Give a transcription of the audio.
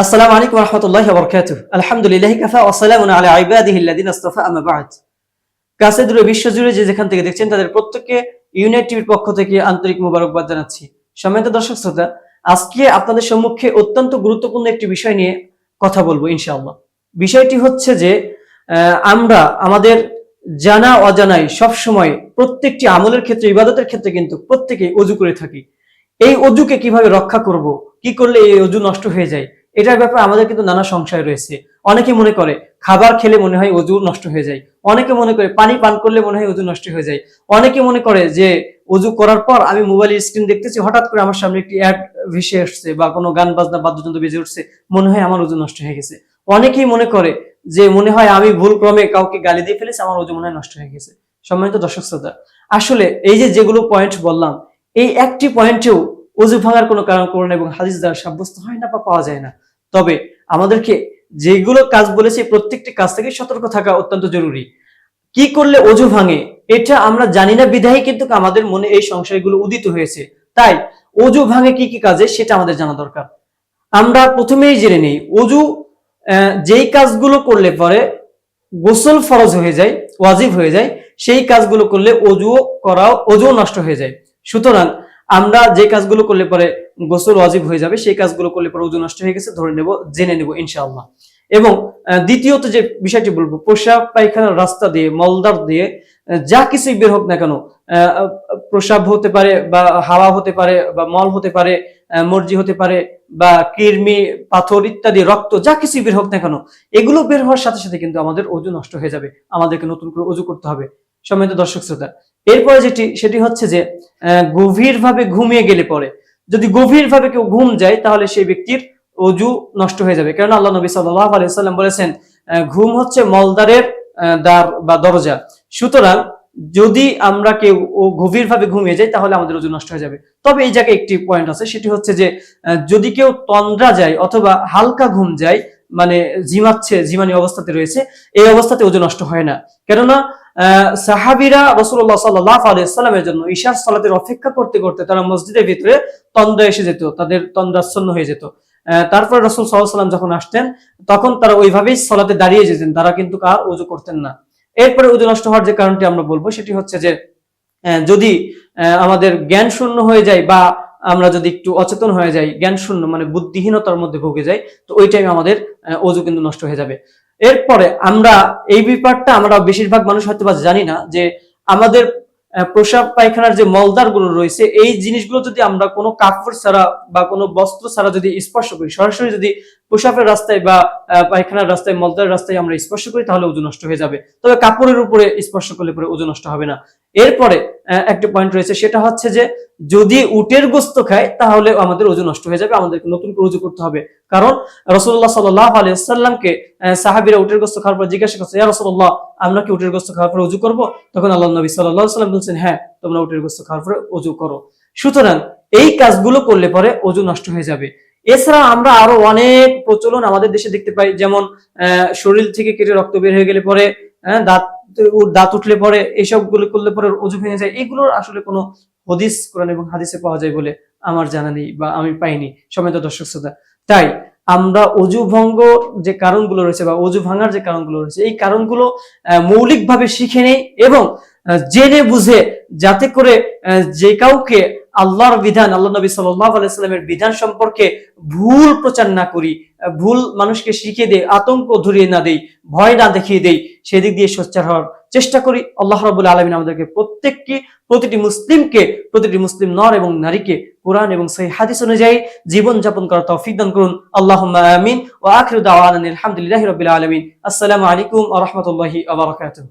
আসসালামু আলাইকুম ওয়া রাহমাতুল্লাহি ওয়া বারাকাতুহু। আলহামদুলিল্লাহি কাফা ওয়া সালামুন আলা ইবাদিহি আল্লাযিনা ইসতাফা, আম্মা বা'দ। কাছে দূরে বিশ্ব জুড়ে যে যেখান থেকে দেখছেন তাদের প্রত্যেককে ইউনাইট টিভির পক্ষ থেকে আন্তরিক মোবারকবাদ জানাচ্ছি। সম্মানিত দর্শক শ্রোতা, আজকে আপনাদের সম্মুখে অত্যন্ত গুরুত্বপূর্ণ একটি বিষয় নিয়ে কথা বলবো ইনশাআল্লাহ। বিষয়টি হচ্ছে যে আমরা আমাদের জানা অজানায় সব সময় প্রত্যেকটি আমলের ক্ষেত্রে, ইবাদতের ক্ষেত্রে কিন্তু প্রত্যেকেই ওযু করে থাকি। এই ওযুকে কিভাবে রক্ষা করব, কি করলে এই ওযু নষ্ট হয়ে যায়, এটার ব্যাপারে আমাদের কিন্তু নানা সংশয় রয়েছে। অনেকে মনে করে খাবার খেলে মনে হয় ওযু নষ্ট হয়ে যায়, অনেকে মনে করে পানি পান করলে মনে হয় ওযু নষ্ট হয়ে যায়, অনেকে মনে করে যে ওযু করার পর আমি মোবাইলের স্ক্রিন দেখতেছি, হঠাৎ করে আমার সামনে একটি অ্যাড ভেসে আসছে বা কোনো গান বাজনা বাদ্যযন্ত্র বেজে উঠছে, মনে হয় আমার ওযু নষ্ট হয়ে গেছে। অনেকেই মনে করে যে মনে হয় আমি ভুল ক্রমে কাউকে গালি দিয়ে ফেলেছি, আমার ওযু মনে হয় নষ্ট হয়ে গেছে। সম্মানিত দর্শক শ্রোতা, আসলে এই যে যেগুলো পয়েন্ট বললাম, এই একটি পয়েন্টেও ওযু ভাঙার কোনো কারণ করোনা এবং হাদিস দ্বারা সাব্যস্ত হয় না বা পাওয়া যায় না। তবে আমাদেরকে যেগুলো কাজ বলেছি প্রত্যেকটি কাজ থেকে সতর্ক থাকা অত্যন্ত জরুরি। কি করলে ওযু ভাঙে এটা আমরা জানি না বিধায় কিন্তু আমাদের মনে এই সংশয়গুলো উদিত হয়েছে। তাই ওযু ভাঙে কি কি কাজে সেটা আমাদের জানা দরকার। আমরা প্রথমেই জেনে নেই ওযু যেই কাজগুলো করলে পরে গোসল ফরজ হয়ে যায়, ওয়াজিব হয়ে যায়, সেই কাজগুলো করলে ওযু নষ্ট হয়ে যায়। সুতরাং আমরা যে কাজগুলো করলে পরে গোসল ওয়াজিব হয়ে যাবে, সেই কাজগুলো করলে পরে ওযু নষ্ট হয়ে গেছে ধরে নেব, জেনে নেব ইনশাআল্লাহ। এবং দ্বিতীয়ত যে বিষয়টি বলবো, প্রস্রাব পায়খানার রাস্তা দিয়ে, মলদার দিয়ে যা কিছুই বের হোক না কেন, প্রস্রাব হতে পারে বা হাওয়া হতে পারে বা মল হতে পারে, মর্জি হতে পারে বা কৃমি, পাথর ইত্যাদি, রক্ত, যা কিছুই বের হোক না কেন, এগুলো বের হওয়ার সাথে সাথে কিন্তু আমাদের ওযু নষ্ট হয়ে যাবে, আমাদেরকে নতুন করে ওযু করতে হবে। সম্মানিত দর্শক শ্রোতা, এরপরে সেটি হচ্ছে যে গভীরভাবে ঘুমিয়ে গেলে পরে, যদি গভীরভাবে কেউ ঘুম যায় তাহলে সেই ব্যক্তির ওযু নষ্ট হয়ে যাবে। কারণ আল্লাহ নবী সাল্লাল্লাহু আলাইহি ওয়াসাল্লাম বলেছেন ঘুম হচ্ছে মলদ্বারের দ্বার বা দরজা। সুতরাং যদি আমরা কেউ গভীরভাবে ঘুমিয়ে যাই তাহলে আমাদের ওযু নষ্ট হয়ে যাবে। তবে এই জায়গায় একটি পয়েন্ট আছে, সেটি হচ্ছে যে যদি কেউ তন্দ্রা যায় অথবা হালকা ঘুম যায়, মানে জিমানি অবস্থাতে রয়েছে, এই অবস্থাতে ওযু নষ্ট হয় না। কেননা সাহাবীরা রাসূলুল্লাহ সাল্লাল্লাহু আলাইহি ওয়াসাল্লামের জন্য ইশার সালাতের অপেক্ষা করতে করতে তারা মসজিদের ভিতরে তন্দ্রা এসে যেত, তাদের তন্দ্রাচ্ছন্ন হয়ে যেত। তারপর রাসূল সাল্লাল্লাহু আলাইহি ওয়াসাল্লাম যখন আসতেন তখন তারা ওইভাবেই সালাতে দাঁড়িয়ে যেতেন, তারা কিন্তু আর ওযু করতেন না। এরপরে ওযু নষ্ট হওয়ার যে কারণটি আমরা বলবো সেটি হচ্ছে যে যদি আমাদের জ্ঞান শূন্য হয়ে যায় বা আমরা যদি একটু অচেতন হয়ে যাই, জ্ঞান শূন্য মানে বুদ্ধিহীনতার মধ্যে ভুগে যাই, তো ওই টাইমে আমাদের ওযু কিন্তু নষ্ট হয়ে যাবে। এরপরে আমরা এই ব্যাপারটা আমরা বেশিরভাগ মানুষ হয়তো বা জানি না যে আমাদের প্রস্রাব পায়খানার যে মলদার গুলো রয়েছে, এই জিনিসগুলো যদি আমরা কোনো কাপড় ছাড়া বা কোনো বস্ত্র ছাড়া যদি স্পর্শ করি, সরাসরি যদি প্রস্রাবের রাস্তায় বা পায়খানার রাস্তায়, মলদার রাস্তায় আমরা স্পর্শ করি তাহলে ওযু নষ্ট হয়ে যাবে। তবে কাপড়ের উপরে স্পর্শ করলে পরে ওযু নষ্ট হবে না। এরপরে একটা পয়েন্ট রয়েছে, সেটা হচ্ছে যে যদি উটের গোশত খায় তাহলে আমাদের ওযু নষ্ট হয়ে যাবে, আমাদেরকে নতুন করে ওযু করতে হবে। কারণ রাসূলুল্লাহ সাল্লাল্লাহু আলাইহি ওয়াসাল্লামকে সাহাবীরা উটের গোশত খাওয়ার পর জিজ্ঞাসা করছে, ইয়া রাসূলুল্লাহ, আমরা কি উটের গোশত খাওয়ার পর ওযু করব? তখন আল্লাহর নবী সাল্লাল্লাহু আলাইহি ওয়াসাল্লাম বলেছেন, হ্যাঁ, তোমরা উটের গোশত খাওয়ার পর ওযু করো। সুতরাং এই কাজগুলো করলে পরে ওযু নষ্ট হয়ে যাবে। এছাড়া আমরা আরো অনেক প্রচলন আমাদের দেশে দেখতে পাই, যেমন শরীর থেকে কেটে রক্ত বের হয়ে গেলে পরে, দাঁত উঠলে পরে, এইসবগুলো করলে পরে ওযু ভেঙে যায়। এগুলোর আসলে কোনো হাদিস কোরআন এবং হাদিসে পাওয়া যায় বলে আমার জানা নেই বা আমি পাইনি। সম্মানিত দর্শক শ্রোতা, তাই আমরা ওযু ভঙ্গ যে কারণগুলো রয়েছে বা ওযু ভাঙার যে কারণগুলো রয়েছে, এই কারণগুলো মৌলিকভাবে শিখে নেই এবং জেনে বুঝে, যাতে করে যে কাউকে আল্লাহর বিধান, আল্লাহ নবী সাল্লাল্লাহু আলাইহি ওয়াসাল্লামের বিধান সম্পর্কে ভুল প্রচার না করি, ভুল মানুষকে শিখিয়ে দেই, আতঙ্ক ধরিয়ে না দেই, ভয় না দেখিয়ে দেই, সেদিক দিয়ে সোচ্চার হওয়ার চেষ্টা করি। আল্লাহ রাব্বুল আলামিন আমাদেরকে প্রতিটি মুসলিম নর এবং নারীকে কোরআন এবং সহিহ হাদিস অনুযায়ী জীবন যাপন করার তৌফিক দান করুন। আল্লাহুম্মা আমিন। ওয়া আখিরু দাওয়ানা আলহামদুলিল্লাহি রাব্বিল আলামিন। আসসালামু আলাইকুম ওয়া রাহমাতুল্লাহি ওয়া বারাকাতুহু।